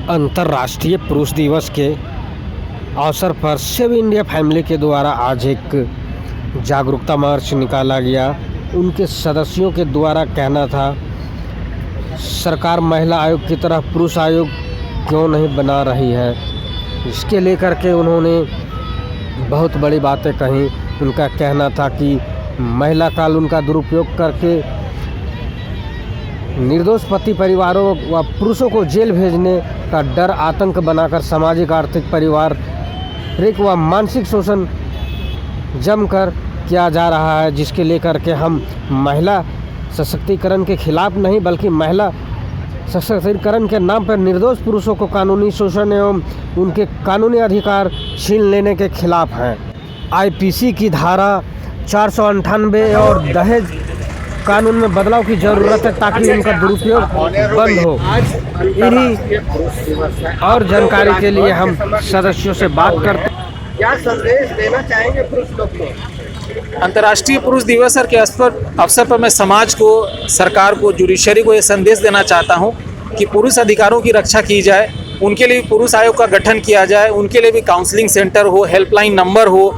अंतर्राष्ट्रीय पुरुष दिवस के अवसर पर सेव इंडिया फैमिली के द्वारा आज एक जागरूकता मार्च निकाला गया। उनके सदस्यों के द्वारा कहना था, सरकार महिला आयोग की तरह पुरुष आयोग क्यों नहीं बना रही है। इसके लेकर के उन्होंने बहुत बड़ी बातें कहीं। उनका कहना था कि महिला कानून का दुरुपयोग करके निर्दोष पति परिवारों व पुरुषों को जेल भेजने का डर आतंक बनाकर सामाजिक आर्थिक पारिवारिक व मानसिक शोषण जमकर किया जा रहा है, जिसके लेकर के हम महिला सशक्तिकरण के खिलाफ नहीं बल्कि महिला सशक्तिकरण के नाम पर निर्दोष पुरुषों को कानूनी शोषण एवं उनके कानूनी अधिकार छीन लेने के खिलाफ हैं। आईपीसी की धारा 498 और दहेज कानून में बदलाव की ज़रूरत है ताकि उनका दुरुपयोग बंद हो। इन्हीं और जानकारी के लिए हम सदस्यों से बात करते हैं। क्या संदेश देना चाहेंगे पुरुष लोग को? अंतर्राष्ट्रीय पुरुष दिवस के अवसर पर मैं समाज को, सरकार को, जुडिशरी को ये संदेश देना चाहता हूँ कि पुरुष अधिकारों की रक्षा की जाए। उनके लिए पुरुष आयोग का गठन किया जाए, उनके लिए भी काउंसलिंग सेंटर हो, हेल्पलाइन नंबर हो,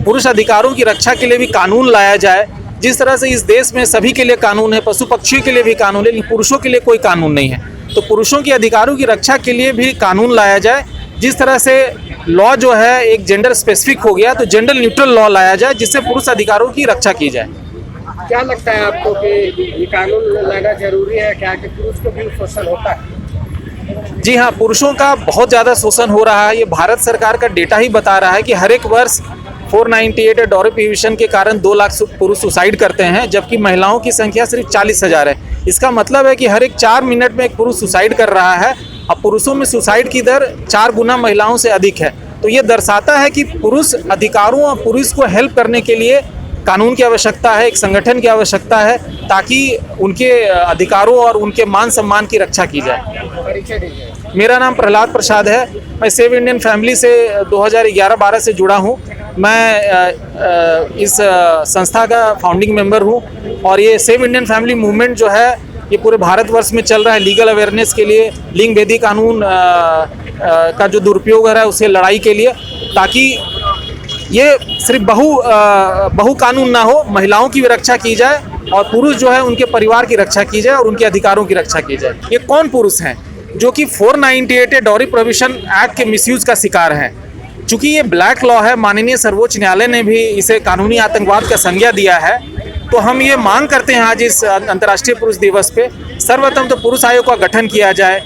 पुरुष अधिकारों की रक्षा के लिए भी कानून लाया जाए। जिस तरह से इस देश में सभी के लिए कानून है, पशु पक्षियों के लिए भी कानून है, लेकिन पुरुषों के लिए कोई कानून नहीं है। तो पुरुषों के अधिकारों की रक्षा के लिए भी कानून लाया जाए। जिस तरह से लॉ जो है एक जेंडर स्पेसिफिक हो गया, तो जेंडर न्यूट्रल लॉ लाया जाए जिससे पुरुष अधिकारों की रक्षा की जाए। क्या लगता है आपको कि ये कानून लाना जरूरी है क्या, कि पुरुष को भी शोषण होता है? जी हाँ, पुरुषों का बहुत ज़्यादा शोषण हो रहा है। ये भारत सरकार का डेटा ही बता रहा है कि हर एक वर्ष 498 डॉरी प्रोहिबिशन के कारण 2 लाख पुरुष सुसाइड करते हैं, जबकि महिलाओं की संख्या सिर्फ 40,000 है। इसका मतलब है कि हर एक 4 मिनट में एक पुरुष सुसाइड कर रहा है। अब पुरुषों में सुसाइड की दर 4 गुना महिलाओं से अधिक है। तो ये दर्शाता है कि पुरुष अधिकारों और पुरुष को हेल्प करने के लिए कानून की आवश्यकता है, एक संगठन की आवश्यकता है, ताकि उनके अधिकारों और उनके मान सम्मान की रक्षा की जाए। मेरा नाम प्रहलाद प्रसाद है। मैं सेव इंडियन फैमिली से 2011-12 से जुड़ा हूँ। मैं इस संस्था का फाउंडिंग मेंबर हूँ और ये सेव इंडियन फैमिली मूवमेंट जो है ये पूरे भारतवर्ष में चल रहा है लीगल अवेयरनेस के लिए, लिंग भेदी कानून का जो दुरुपयोग हो रहा है उससे लड़ाई के लिए, ताकि ये सिर्फ बहु कानून ना हो, महिलाओं की भी रक्षा की जाए और पुरुष जो है उनके परिवार की रक्षा की जाए और उनके अधिकारों की रक्षा की जाए। ये कौन पुरुष हैं जो कि 498 डॉरी प्रोहिबिशन एक्ट के मिसयूज का शिकार हैं? चूँकि ये ब्लैक लॉ है, माननीय सर्वोच्च न्यायालय ने भी इसे कानूनी आतंकवाद का संज्ञा दिया है। तो हम ये मांग करते हैं आज इस अंतर्राष्ट्रीय पुरुष दिवस पे सर्वप्रथम तो पुरुष आयोग का गठन किया जाए,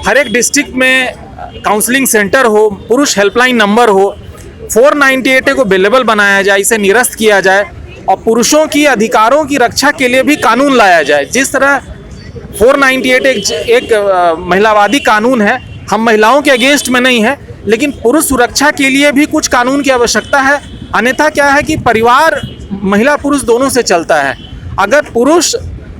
हर एक डिस्ट्रिक्ट में काउंसलिंग सेंटर हो, पुरुष हेल्पलाइन नंबर हो, 498 को अवेलेबल बनाया जाए, इसे निरस्त किया जाए और पुरुषों की अधिकारों की रक्षा के लिए भी कानून लाया जाए। जिस तरह 498 एक महिलावादी कानून है, हम महिलाओं के अगेंस्ट में नहीं है, लेकिन पुरुष सुरक्षा के लिए भी कुछ कानून की आवश्यकता है। अन्यथा क्या है कि परिवार महिला पुरुष दोनों से चलता है। अगर पुरुष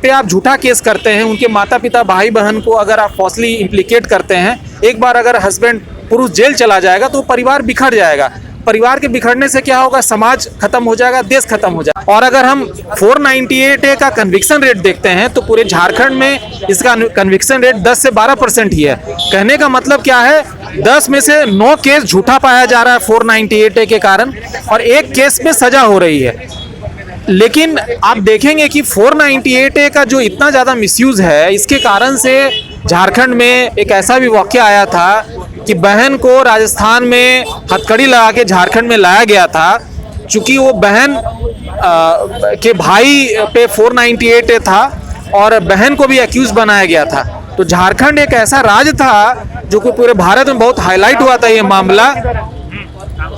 पे आप झूठा केस करते हैं, उनके माता पिता भाई बहन को अगर आप फॉल्सली इम्प्लीकेट करते हैं, एक बार अगर हस्बैंड पुरुष जेल चला जाएगा तो परिवार बिखर जाएगा। परिवार के बिखरने से क्या होगा, समाज खत्म हो जाएगा, देश खत्म हो जाएगा। और अगर हम 498 का कन्विक्शन रेट देखते हैं तो पूरे झारखंड में इसका कन्विक्शन रेट 10 से 12% ही है। कहने का मतलब क्या है, 10 में से 9 केस झूठा पाया जा रहा है 498 के कारण और एक केस में सजा हो रही है। लेकिन आप देखेंगे कि 498 का जो इतना ज़्यादा मिसयूज़ है, इसके कारण से झारखंड में एक ऐसा भी वाक़या आया था कि बहन को राजस्थान में हथकड़ी लगा के झारखंड में लाया गया था। चूँकि वो बहन के भाई पे 498 था और बहन को भी एक्यूज बनाया गया था। तो झारखंड एक ऐसा राज्य था जो कि पूरे भारत में बहुत हाईलाइट हुआ था ये मामला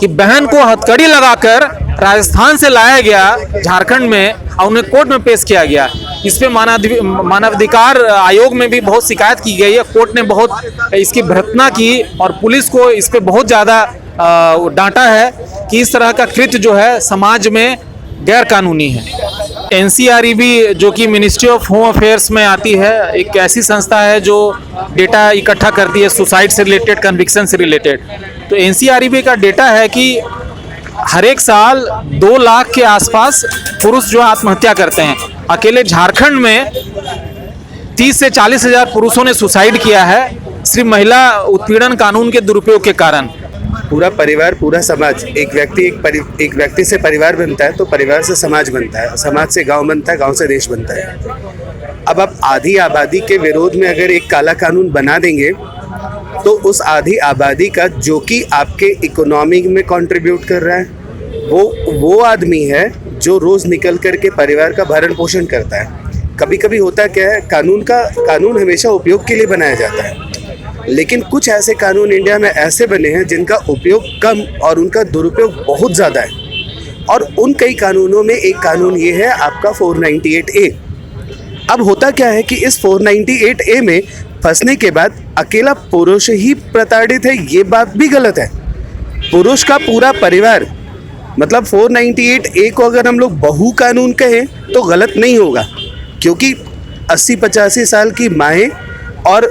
कि बहन को हथकड़ी लगाकर राजस्थान से लाया गया झारखंड में और उन्हें कोर्ट में पेश किया गया। इस पे मानवाधिकार आयोग में भी बहुत शिकायत की गई है। कोर्ट ने बहुत इसकी भर्त्सना की और पुलिस को इस पे बहुत ज़्यादा डांटा है कि इस तरह का कृत्य जो है समाज में गैर कानूनी है। NCREB जो कि मिनिस्ट्री ऑफ होम अफेयर्स में आती है, एक ऐसी संस्था है जो डेटा इकट्ठा करती है सुसाइड से रिलेटेड, कन्विक्शन से रिलेटेड। तो NCREB का डेटा है कि हर एक साल 2 लाख के आसपास पुरुष जो आत्महत्या करते हैं। अकेले झारखंड में 30 से 40 हज़ार पुरुषों ने सुसाइड किया है सिर्फ महिला उत्पीड़न कानून के दुरुपयोग के कारण? पूरा परिवार, पूरा समाज, एक व्यक्ति से परिवार बनता है तो परिवार से समाज बनता है, समाज से गांव बनता है, गांव से देश बनता है। अब आप आधी आबादी के विरोध में अगर एक काला कानून बना देंगे तो उस आधी आबादी का जो कि आपके इकोनॉमी में कंट्रीब्यूट कर रहा है वो आदमी है जो रोज निकल करके परिवार का भरण पोषण करता है। कभी कभी होता क्या है, कानून हमेशा उपयोग के लिए बनाया जाता है, लेकिन कुछ ऐसे कानून इंडिया में ऐसे बने हैं जिनका उपयोग कम और उनका दुरुपयोग बहुत ज़्यादा है। और उन कई कानूनों में एक कानून ये है आपका 498A। अब होता क्या है कि इस 498A में फंसने के बाद अकेला पुरुष ही प्रताड़ित है, ये बात भी गलत है। पुरुष का पूरा परिवार, मतलब 498A को अगर हम लोग बहु कानून कहें तो गलत नहीं होगा, क्योंकि 80-85 साल की माएँ और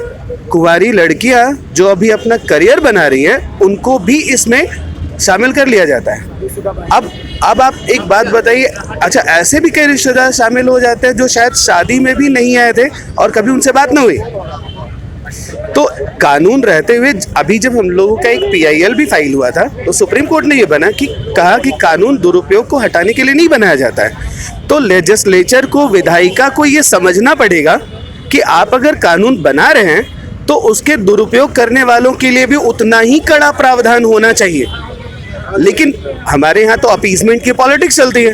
कुंवारी लड़कियां जो अभी अपना करियर बना रही हैं उनको भी इसमें शामिल कर लिया जाता है। अब आप एक बात बताइए, अच्छा ऐसे भी कई रिश्तेदार शामिल हो जाते हैं जो शायद शादी में भी नहीं आए थे और कभी उनसे बात ना हुई। तो कानून रहते हुए अभी जब हम लोगों का एक PIL भी फाइल हुआ था तो सुप्रीम कोर्ट ने ये कहा कि कानून दुरुपयोग को हटाने के लिए नहीं बनाया जाता है। तो लेजिस्लेचर को, विधायिका को ये समझना पड़ेगा कि आप अगर कानून बना रहे हैं तो उसके दुरुपयोग करने वालों के लिए भी उतना ही कड़ा प्रावधान होना चाहिए। लेकिन हमारे यहाँ तो अपीजमेंट की पॉलिटिक्स चलती है।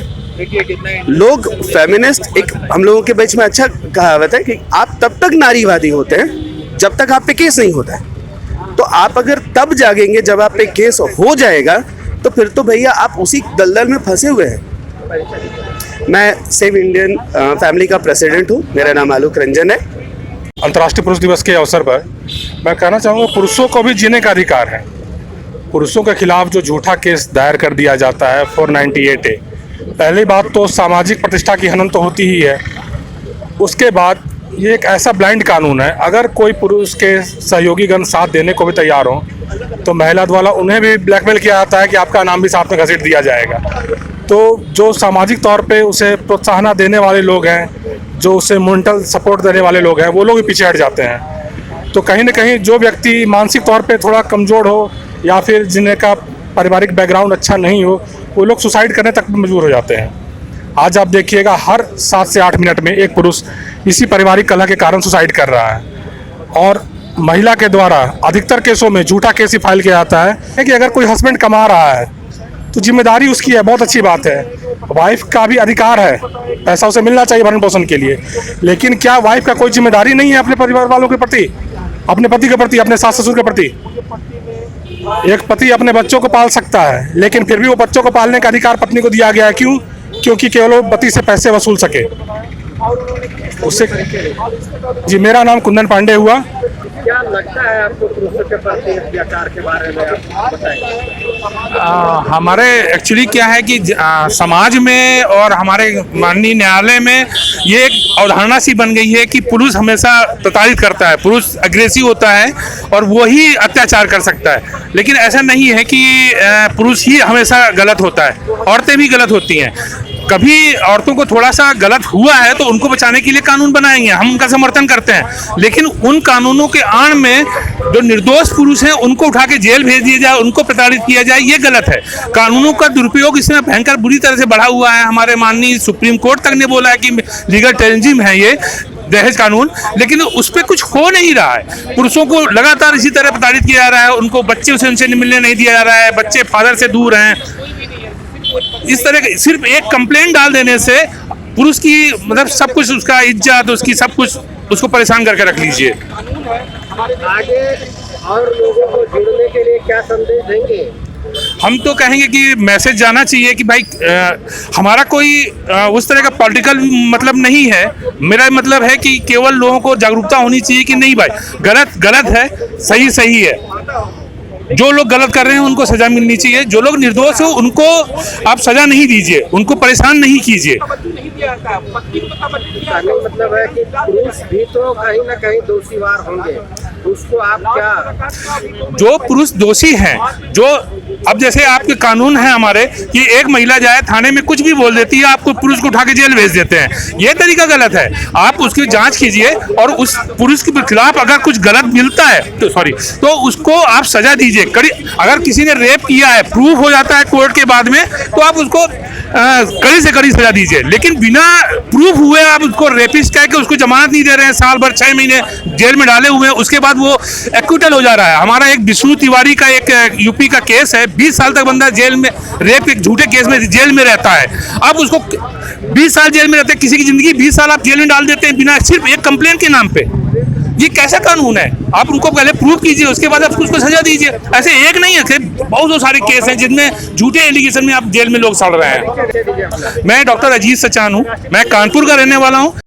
लोग फेमिनिस्ट, एक हम लोगों के बीच में अच्छा कहावत है कि आप तब तक नारीवादी होते हैं जब तक आप पे केस नहीं होता है। तो आप अगर तब जागेंगे जब आप पे केस हो जाएगा तो फिर तो भैया आप उसी दलदल में फंसे हुए हैं। मैं सेव इंडियन फैमिली का प्रेसिडेंट हूँ, मेरा नाम आलोक रंजन है। अंतर्राष्ट्रीय पुरुष दिवस के अवसर पर मैं कहना चाहूँगा पुरुषों को भी जीने का अधिकार है। पुरुषों के खिलाफ जो झूठा केस दायर कर दिया जाता है 498A, पहली बात तो सामाजिक प्रतिष्ठा की हनन तो होती ही है। उसके बाद ये एक ऐसा ब्लाइंड कानून है, अगर कोई पुरुष के सहयोगीगण साथ देने को भी तैयार हो तो महिला द्वारा उन्हें भी ब्लैकमेल किया जाता है कि आपका नाम भी साथ में घसीट दिया जाएगा। तो जो सामाजिक तौर पे उसे प्रोत्साहन देने वाले लोग हैं, जो उसे मेंटल सपोर्ट देने वाले लोग हैं, वो लोग भी पीछे हट जाते हैं। तो कहीं ना कहीं जो व्यक्ति मानसिक तौर पे थोड़ा कमज़ोर हो या फिर जिनका पारिवारिक बैकग्राउंड अच्छा नहीं हो, वो लोग सुसाइड करने तक मजबूर हो जाते हैं। आज आप देखिएगा हर 7 से 8 मिनट में एक पुरुष इसी पारिवारिक कलह के कारण सुसाइड कर रहा है। और महिला के द्वारा अधिकतर केसों में झूठा केस ही फाइल किया जाता है कि अगर कोई हस्बैंड कमा रहा है तो जिम्मेदारी उसकी है, बहुत अच्छी बात है। वाइफ का भी अधिकार है, पैसा उसे मिलना चाहिए भरण पोषण के लिए, लेकिन क्या वाइफ का कोई जिम्मेदारी नहीं है अपने परिवार वालों के प्रति, अपने पति के प्रति, अपने सास ससुर के प्रति? एक पति अपने बच्चों को पाल सकता है, लेकिन फिर भी वो बच्चों को पालने का अधिकार पत्नी को दिया गया है। क्यों? क्योंकि केवल वो पति से पैसे वसूल सके उससे। जी, मेरा नाम कुंदन पांडे हुआ। क्या लगता है आपको पुरुषों के प्रति अत्याचार के बारे में आप बताएं? हमारे एक्चुअली क्या है कि समाज में और हमारे माननीय न्यायालय में ये एक अवधारणा सी बन गई है कि पुरुष हमेशा प्रताड़ित करता है, पुरुष अग्रेसिव होता है और वो ही अत्याचार कर सकता है। लेकिन ऐसा नहीं है कि पुरुष ही हमेशा गलत होता है, औरतें भी गलत होती हैं। कभी औरतों को थोड़ा सा गलत हुआ है तो उनको बचाने के लिए कानून बनाएंगे, हम उनका समर्थन करते हैं, लेकिन उन कानूनों के आड़ में जो निर्दोष पुरुष हैं उनको उठा के जेल भेज दिया जाए, उनको प्रताड़ित किया जाए, ये गलत है। कानूनों का दुरुपयोग इसमें भयंकर बुरी तरह से बढ़ा हुआ है। हमारे माननीय सुप्रीम कोर्ट तक ने बोला है कि लीगल टेररिज्म है ये दहेज कानून, लेकिन उस पर कुछ हो नहीं रहा है। पुरुषों को लगातार इसी तरह प्रताड़ित किया जा रहा है, उनको बच्चे उनसे मिलने नहीं दिया जा रहा है, बच्चे फादर से दूर हैं। इस तरह के सिर्फ एक कंप्लेंट डाल देने से पुरुष की मतलब सब कुछ, उसका इज्जत, उसकी सब कुछ उसको परेशान करके रख लीजिए। आगे और लोगों को जुड़ने के लिए क्या संदेश देंगे? हम तो कहेंगे कि मैसेज जाना चाहिए कि भाई हमारा कोई उस तरह का पॉलिटिकल मतलब नहीं है। मेरा मतलब है कि केवल लोगों को जागरूकता होनी चाहिए कि नहीं भाई गलत गलत है, सही सही है। जो लोग गलत कर रहे हैं उनको सजा मिलनी चाहिए, जो लोग निर्दोष हो उनको आप सजा नहीं दीजिए, उनको परेशान नहीं कीजिए। मतलब है कि पुरुष भी तो कहीं ना कहीं दोषीवार होंगे, उसको आप क्या? जो पुरुष दोषी हैं, जो अब जैसे आपके कानून है हमारे कि एक महिला जाए थाने में कुछ भी बोल देती है, आपको पुरुष को उठा के जेल भेज देते हैं। ये तरीका गलत है। आप उसकी जांच कीजिए और उस पुरुष के खिलाफ अगर कुछ गलत मिलता है तो उसको आप सजा दीजिए कड़ी। अगर किसी ने रेप किया है, प्रूफ हो जाता है कोर्ट के बाद में, तो आप उसको कड़ी से कड़ी सजा दीजिए। लेकिन बिना प्रूफ हुए आप उसको रेपिस्ट कह के उसको जमानत नहीं दे रहे हैं, साल भर 6 महीने जेल में डाले हुए हैं, उसके बाद वो एक्विटल हो जा रहा है। हमारा एक विष्णु तिवारी का एक यूपी का केस है, 20 साल तक बंदा जेल में रेप एक झूठे केस में जेल में रहता है। अब उसको 20 साल जेल में रहते हैं, किसी की जिंदगी 20 साल आप जेल में डाल देते हैं बिना सिर्फ एक कंप्लेंट के नाम पे। ये कैसा कानून है? आप उनको पहले प्रूव कीजिए, उसके बाद आप उसको सजा दीजिए। ऐसे एक नहीं है, बहुत सारे केस हैं जिनमें झूठे एलिगेशन में आप जेल में लोग सड़ रहे हैं। मैं डॉक्टर अजीत सचान हूँ, मैं कानपुर का रहने वाला हूँ।